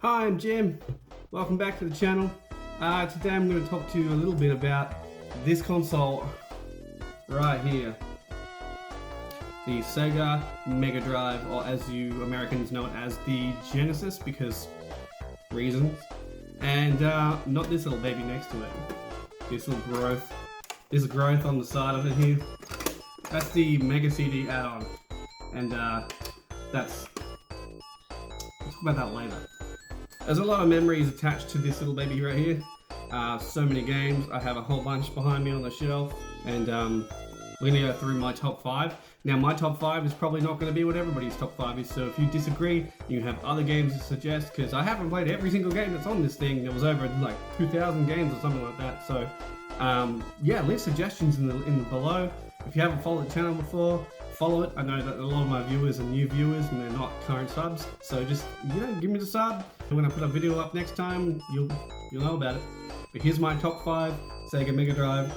Hi, I'm Jim. Welcome back to the channel. Today I'm going to talk to you a little bit about this console right here. The Sega MegaDrive, or as you Americans know it as the Genesis, because reasons. And not this little baby next to it. This little growth. There's a growth on the side of it here. That's the Mega CD add-on. And let's talk about that later. There's a lot of memories attached to this little baby right here. So many games. I have a whole bunch behind me on the shelf, and we're going to go through my top 5. Now my top 5 is probably not going to be what everybody's top 5 is, so if you disagree, you have other games to suggest, because I haven't played every single game that's on this thing. There was over like 2,000 games or something like that, so yeah, leave suggestions in the below. If you haven't followed the channel before, follow it. I know that a lot of my viewers are new viewers and they're not current subs, so just, give me the sub. And when I put a video up next time, you'll know about it. But here's my top 5 Sega Mega Drive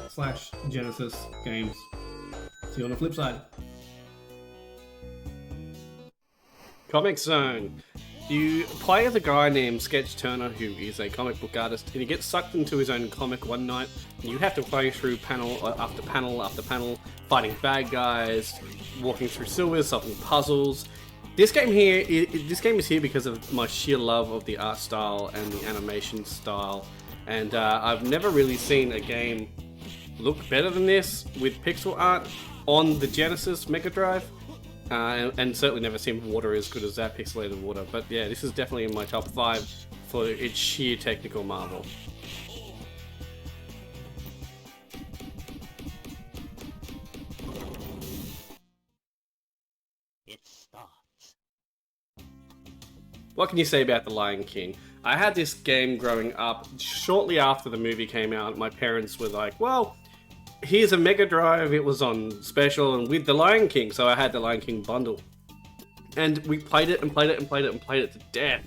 / Genesis games. See you on the flip side. Comic Zone. You play as a guy named Sketch Turner, who is a comic book artist, and he gets sucked into his own comic one night, and you have to play through panel after panel after panel, fighting bad guys, walking through sewers, solving puzzles. This game is here because of my sheer love of the art style and the animation style, and I've never really seen a game look better than this with pixel art on the Genesis Mega Drive. And certainly never seen water as good as that pixelated water. But yeah, this is definitely in my top 5 for its sheer technical marvel. It starts. What can you say about The Lion King? I had this game growing up. Shortly after the movie came out, my parents were like, well, here's a Mega Drive, it was on special and with The Lion King, so I had the Lion King bundle. And we played it and played it and played it and played it to death.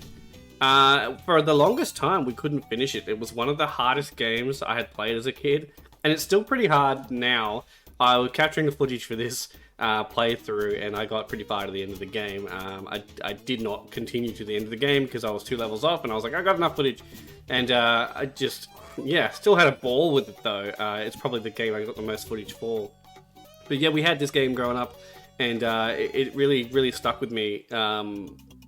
For the longest time, we couldn't finish it. It was one of the hardest games I had played as a kid, and it's still pretty hard now. I was capturing the footage for this playthrough, and I got pretty far to the end of the game. I did not continue to the end of the game because I was 2 levels off, and I was like, I got enough footage. And I just... yeah, still had a ball with it though. It's probably the game I got the most footage for. But yeah, we had this game growing up, and it really stuck with me.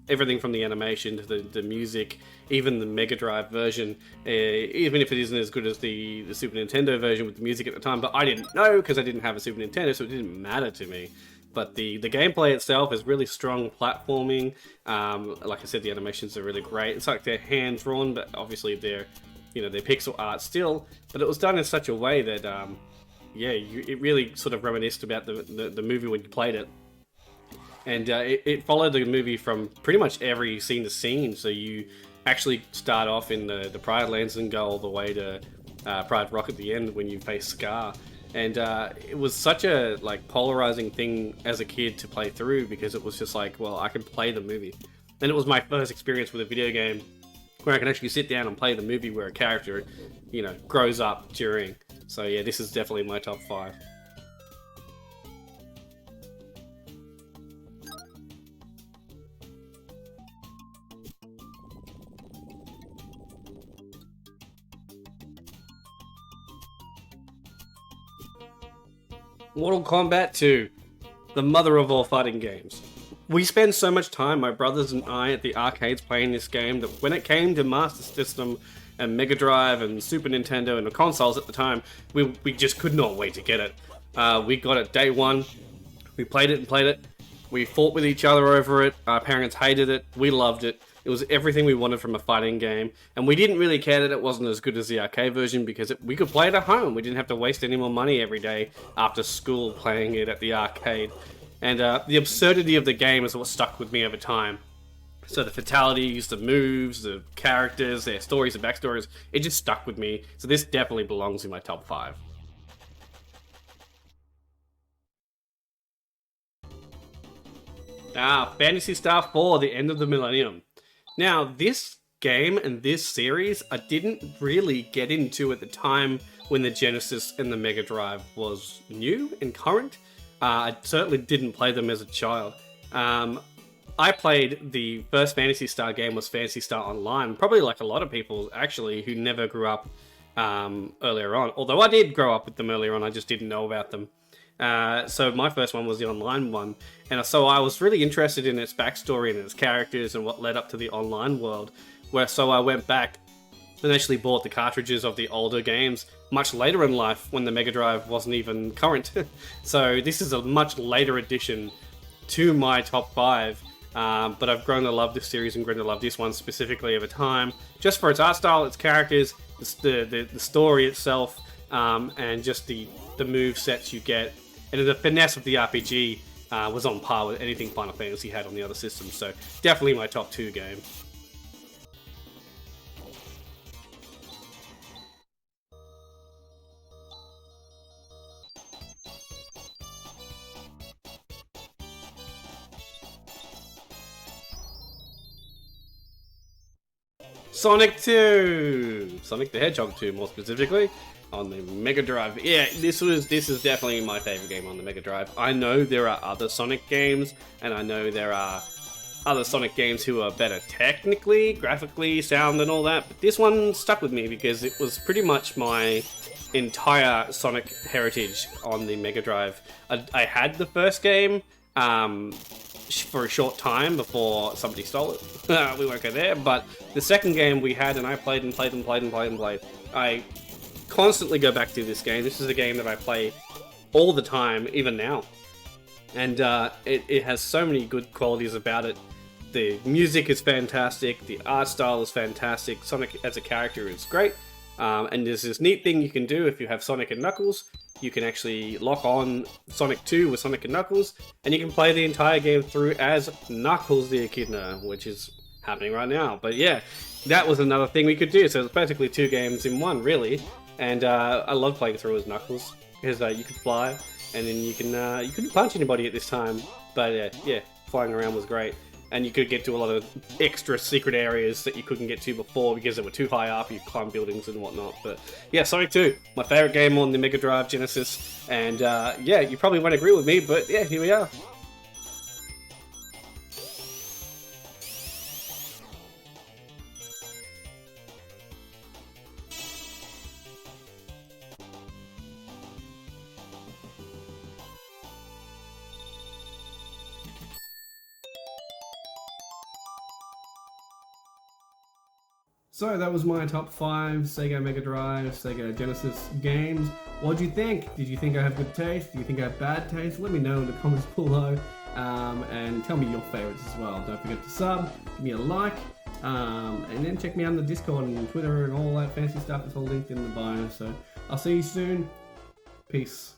Everything from the animation to the music, even the Mega Drive version, even if it isn't as good as the Super Nintendo version with the music at the time. But I didn't know because I didn't have a Super Nintendo, so it didn't matter to me. But the gameplay itself is really strong platforming. Like I said, the animations are really great. It's like they're hand-drawn, but obviously they're pixel art still, but it was done in such a way that, it really sort of reminisced about the movie when you played it. And it followed the movie from pretty much every scene to scene, so you actually start off in the Pride Lands and go all the way to Pride Rock at the end when you face Scar. And it was such a polarizing thing as a kid to play through, because it was just like, well, I can play the movie. And it was my first experience with a video game where I can actually sit down and play the movie where a character, grows up during. So yeah, this is definitely my top 5. Mortal Kombat 2, the mother of all fighting games. We spend so much time, my brothers and I, at the arcades playing this game, that when it came to Master System and Mega Drive and Super Nintendo and the consoles at the time, we just could not wait to get it. We got it day one, we played it and played it, we fought with each other over it, our parents hated it, we loved it. It was everything we wanted from a fighting game, and we didn't really care that it wasn't as good as the arcade version, because we could play it at home. We didn't have to waste any more money every day after school playing it at the arcade. And the absurdity of the game is what stuck with me over time. So the fatalities, the moves, the characters, their stories and backstories, it just stuck with me. So this definitely belongs in my top 5. Phantasy Star 4, The End of the Millennium. Now, this game and this series I didn't really get into at the time when the Genesis and the Mega Drive was new and current. I certainly didn't play them as a child. I played the first Phantasy Star game was Phantasy Star Online, probably like a lot of people actually who never grew up earlier on. Although I did grow up with them earlier on, I just didn't know about them. So my first one was the online one, and so I was really interested in its backstory and its characters and what led up to the online world. So I went back and actually bought the cartridges of the older games much later in life when the Mega Drive wasn't even current. So this is a much later addition to my top 5. But I've grown to love this series and grown to love this one specifically over time, just for its art style, its characters, the story itself, and just the move sets you get. And the finesse of the RPG was on par with anything Final Fantasy had on the other systems, so definitely my top 2 game. Sonic 2! Sonic the Hedgehog 2, more specifically, on the Mega Drive. Yeah, this is definitely my favorite game on the Mega Drive. I know there are other Sonic games, and I know there are other Sonic games who are better technically, graphically, sound and all that, but this one stuck with me because it was pretty much my entire Sonic heritage on the Mega Drive. I had the first game, for a short time before somebody stole it. We won't go there, but the second game we had, and I played and played and played and played and played. I constantly go back to this game. This is a game that I play all the time, even now. And it has so many good qualities about it. The music is fantastic, the art style is fantastic, Sonic as a character is great. And there's this neat thing you can do if you have Sonic and Knuckles. You can actually lock on Sonic 2 with Sonic and Knuckles, and you can play the entire game through as Knuckles the Echidna, which is happening right now. But yeah, that was another thing we could do, so it's basically 2 games in one, really. And I love playing through as Knuckles, because you could fly, and then you couldn't punch anybody at this time, but yeah, flying around was great. And you could get to a lot of extra secret areas that you couldn't get to before because they were too high up, you climb buildings and whatnot. But yeah, Sonic 2, my favourite game on the Mega Drive Genesis. And yeah, you probably won't agree with me, but yeah, here we are. So that was my top 5 Sega Mega Drive, Sega Genesis games. What did you think? Did you think I have good taste? Do you think I have bad taste? Let me know in the comments below, and tell me your favorites as well. Don't forget to sub, give me a like, and then check me out on the Discord and Twitter and all that fancy stuff. It's all linked in the bio. So I'll see you soon. Peace.